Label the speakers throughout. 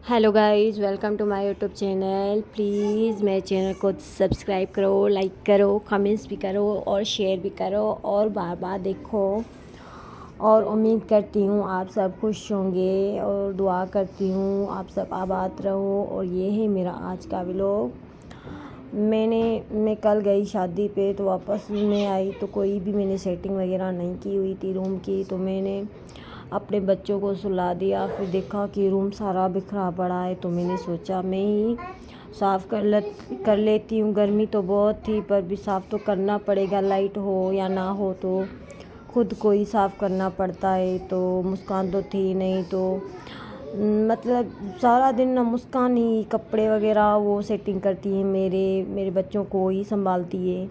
Speaker 1: Hello guys, welcome to my YouTube channel. Please मेरे channel को subscribe करो, like करो, कमेंट्स भी करो और शेयर भी करो और बार बार देखो। और उम्मीद करती हूँ आप सब खुश होंगे और दुआ करती हूँ आप सब आबाद रहो। और ये है मेरा आज का व्लॉग। मैं कल गई शादी पे, तो वापस में आई तो कोई भी मैंने सेटिंग वगैरह नहीं की हुई थी रूम की। तो मैंने अपने बच्चों को सुला दिया, फिर देखा कि रूम सारा बिखरा पड़ा है, तो मैंने सोचा मैं ही साफ़ कर लेती हूँ। गर्मी तो बहुत थी, पर भी साफ़ तो करना पड़ेगा, लाइट हो या ना हो तो खुद को ही साफ़ करना पड़ता है। तो मुस्कान तो थी नहीं, तो मतलब सारा दिन ना मुस्कान ही कपड़े वगैरह वो सेटिंग करती है, मेरे बच्चों को ही संभालती है।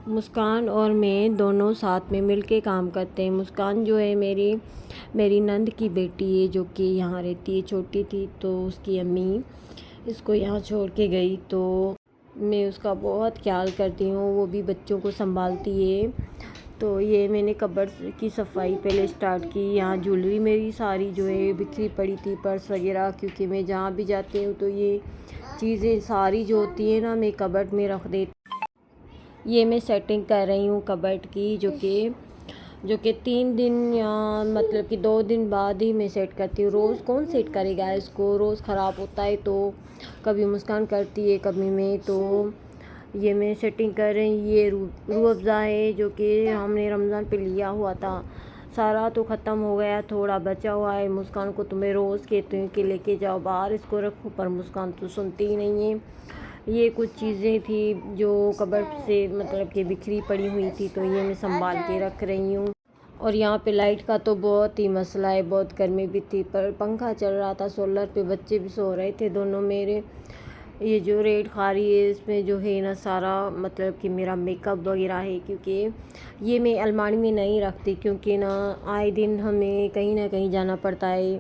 Speaker 1: मुस्कान और मैं दोनों साथ में मिलके काम करते हैं। मुस्कान जो है मेरी नंद की बेटी है, जो कि यहाँ रहती है। छोटी थी तो उसकी अम्मी इसको यहाँ छोड़ के गई, तो मैं उसका बहुत ख्याल करती हूँ, वो भी बच्चों को संभालती है। तो ये मैंने कबर्ड की सफाई पहले स्टार्ट की। यहाँ ज्वेलरी मेरी सारी जो है बिखरी पड़ी थी, पर्स वगैरह, क्योंकि मैं जहाँ भी जाती हूँ तो ये चीज़ें सारी जो होती है ना मैं कबर्ड में रख देती। ये मैं सेटिंग कर रही हूँ कबर्ड की, जो कि 3 दिन या मतलब कि 2 दिन बाद ही मैं सेट करती हूँ। रोज़ कौन सेट करेगा इसको, रोज़ ख़राब होता है। तो कभी मुस्कान करती है, कभी मैं। तो ये मैं सेटिंग कर रही हूँ। ये रूह अफ़ज़ा है, जो कि हमने रमज़ान पे लिया हुआ था। सारा तो ख़त्म हो गया, थोड़ा बचा हुआ है। मुस्कान को तो मैं रोज़ कहती हूँ कि लेके जाओ बाहर, इसको रखो, पर मुस्कान तो सुनती ही नहीं है। ये कुछ चीज़ें थी जो कबर्ड से मतलब कि बिखरी पड़ी हुई थी, तो ये मैं संभाल के रख रही हूँ। और यहाँ पे लाइट का तो बहुत ही मसला है, बहुत गर्मी भी थी, पर पंखा चल रहा था सोलर पे, बच्चे भी सो रहे थे दोनों मेरे। ये जो रेड खारी है, इसमें जो है ना सारा मतलब कि मेरा मेकअप वगैरह है, क्योंकि ये मैं अलमारी में नहीं रखती, क्योंकि ना आए दिन हमें कहीं ना कहीं जाना पड़ता है।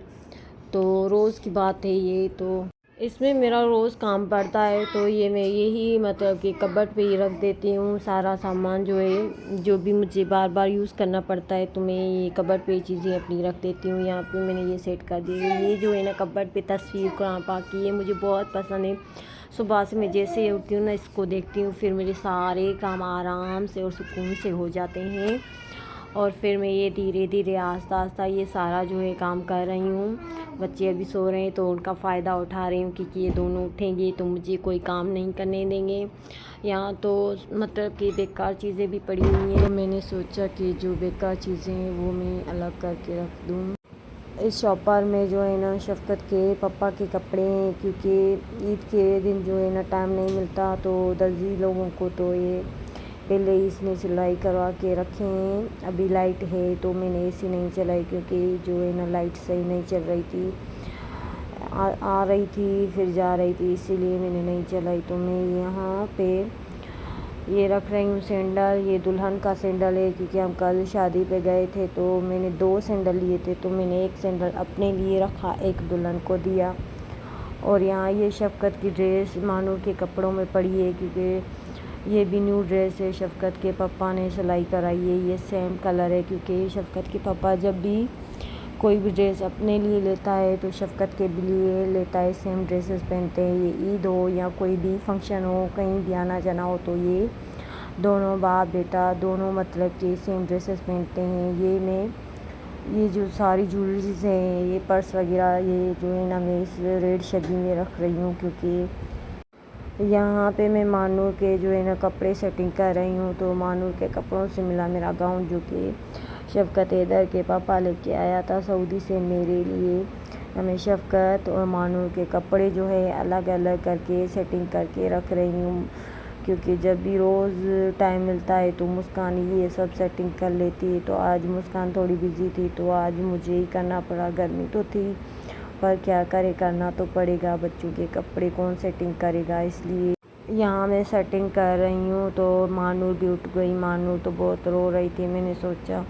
Speaker 1: तो रोज़ की बात है ये, तो इसमें मेरा रोज़ काम पड़ता है। तो ये मैं यही मतलब कि कबर्ड पे ही रख देती हूँ सारा सामान, जो है जो भी मुझे बार बार यूज़ करना पड़ता है, तो मैं ये कबर्ड पे चीज़ें अपनी रख देती हूँ। यहाँ पे मैंने ये सेट कर दी है। ये जो है ना कबर्ड पे तस्वीर कुरान पाक की, ये मुझे बहुत पसंद है। सुबह से मैं जैसे ही उठती हूँ ना इसको देखती हूँ, फिर मेरे सारे काम आराम से और सुकून से हो जाते हैं। और फिर मैं ये धीरे धीरे आस्ता आस्ता ये सारा जो है काम कर रही हूँ। बच्चे अभी सो रहे हैं, तो उनका फ़ायदा उठा रही हूँ, क्योंकि ये दोनों उठेंगे तो मुझे कोई काम नहीं करने देंगे। यहाँ तो मतलब कि बेकार चीज़ें भी पड़ी हुई हैं, तो मैंने सोचा कि जो बेकार चीज़ें हैं वो मैं अलग करके रख दूँ। इस शॉपर में जो है ना शफ़क़त के पापा के कपड़े हैं, क्योंकि ईद के दिन जो है ना टाइम नहीं मिलता, तो दर्जी लोगों को तो ये पहले ही इसने सिलाई करवा के रखे हैं। अभी लाइट है तो मैंने एसी नहीं चलाई, क्योंकि जो है ना लाइट सही नहीं चल रही थी, आ रही थी फिर जा रही थी, इसीलिए मैंने नहीं चलाई। तो मैं यहाँ पे ये रख रही हूँ सैंडल। ये दुल्हन का सैंडल है, क्योंकि हम कल शादी पे गए थे, तो मैंने 2 सैंडल लिए थे, तो मैंने एक सैंडल अपने लिए रखा, एक दुल्हन को दिया। और यहाँ ये शफ़क़त की ड्रेस मानूर के कपड़ों में पड़ी है, क्योंकि ये भी न्यू ड्रेस है, शफ़क़त के पापा ने सिलाई कराई है। ये सेम कलर है, क्योंकि शफ़क़त के पापा जब भी कोई भी ड्रेस अपने लिए लेता है तो शफ़क़त के भी लिए लेता है, सेम ड्रेसेस पहनते हैं। ये ईद हो या कोई भी फंक्शन हो, कहीं भी आना जाना हो, तो ये दोनों बाप बेटा दोनों मतलब कि सेम ड्रेसेस पहनते हैं। ये जो सारी ज्वेलरीज हैं, ये पर्स वगैरह, ये जो है ना मैं इस रेड शगी में रख रही हूँ, क्योंकि यहाँ पे मैं मानूर के जो है ना कपड़े सेटिंग कर रही हूँ। तो मानूर के कपड़ों से मिला मेरा गाउन, जो कि शफ़क़त हैदर के पापा लेके आया था सऊदी से मेरे लिए। मैं शफ़क़त और मानूर के कपड़े जो है अलग अलग करके सेटिंग करके रख रही हूँ, क्योंकि जब भी रोज़ टाइम मिलता है तो मुस्कान ये सब सेटिंग कर लेती है। तो आज मुस्कान थोड़ी बिज़ी थी, तो आज मुझे ही करना पड़ा। गर्मी तो थी, पर क्या करे, करना तो पड़ेगा। बच्चों के कपड़े कौन सेटिंग करेगा, इसलिए यहाँ मैं सेटिंग कर रही हूँ। तो मानूर भी उठ गई, मानूर तो बहुत रो रही थी। मैंने सोचा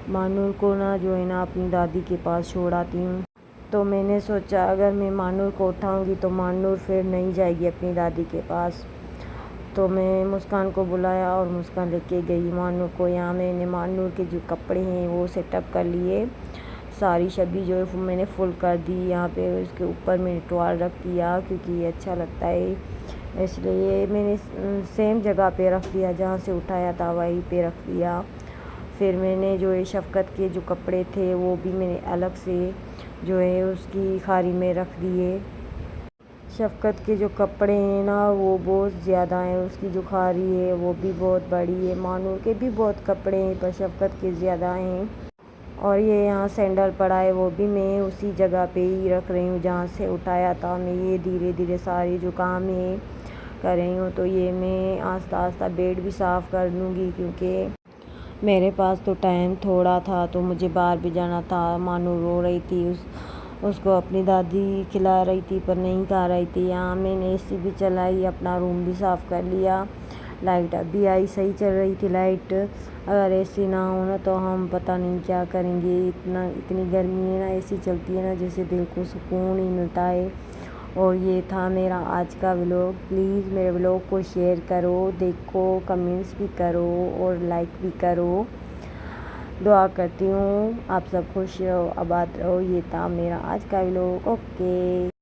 Speaker 1: मानूर को ना जो है ना अपनी दादी के पास छोड़ आती हूँ। तो मैंने सोचा अगर मैं मानूर को उठाऊँगी तो मानूर फिर नहीं जाएगी अपनी दादी के पास। तो मैं मुस्कान को बुलाया और मुस्कान लेके गई मानूर को। यहाँ मैंने मानूर के जो कपड़े हैं वो सेटअप कर लिए, सारी सब्ज़ी जो है मैंने फुल कर दी। यहाँ पे उसके ऊपर मैंने टॉवल रख दिया क्योंकि ये अच्छा लगता है, इसलिए मैंने सेम जगह पे रख दिया जहाँ से उठाया था वहीं पे रख दिया। फिर मैंने जो है शफ़क़त के जो कपड़े थे वो भी मैंने अलग से जो है उसकी खारी में रख दिए। शफ़क़त के जो कपड़े हैं ना वो बहुत ज़्यादा हैं, उसकी जो खारी है वो भी बहुत बड़ी है। मानूर के भी बहुत कपड़े हैं पर शफ़क़त के ज़्यादा हैं। और ये यहाँ सैंडल पड़ा है वो भी मैं उसी जगह पे ही रख रही हूँ जहाँ से उठाया था। मैं ये धीरे धीरे सारे जो काम है कर रही हूँ। तो ये मैं आस्ता आस्ता बेड भी साफ़ कर लूँगी क्योंकि मेरे पास तो टाइम थोड़ा था, तो मुझे बाहर भी जाना था। मानू रो रही थी, उसको अपनी दादी खिला रही थी पर नहीं खा रही थी। यहाँ मैंने एसी भी चलाई, अपना रूम भी साफ़ कर लिया। लाइट अभी आई, सही चल रही थी लाइट। अगर एसी ना हो ना तो हम पता नहीं क्या करेंगे। इतनी गर्मी है ना, एसी चलती है ना जैसे दिल को सुकून ही मिलता है। और ये था मेरा आज का व्लॉग। प्लीज़ मेरे व्लॉग को शेयर करो, देखो, कमेंट्स भी करो और लाइक भी करो। दुआ करती हूँ आप सब खुश रहो, आबाद रहो। ये था मेरा आज का व्लॉग। ओके।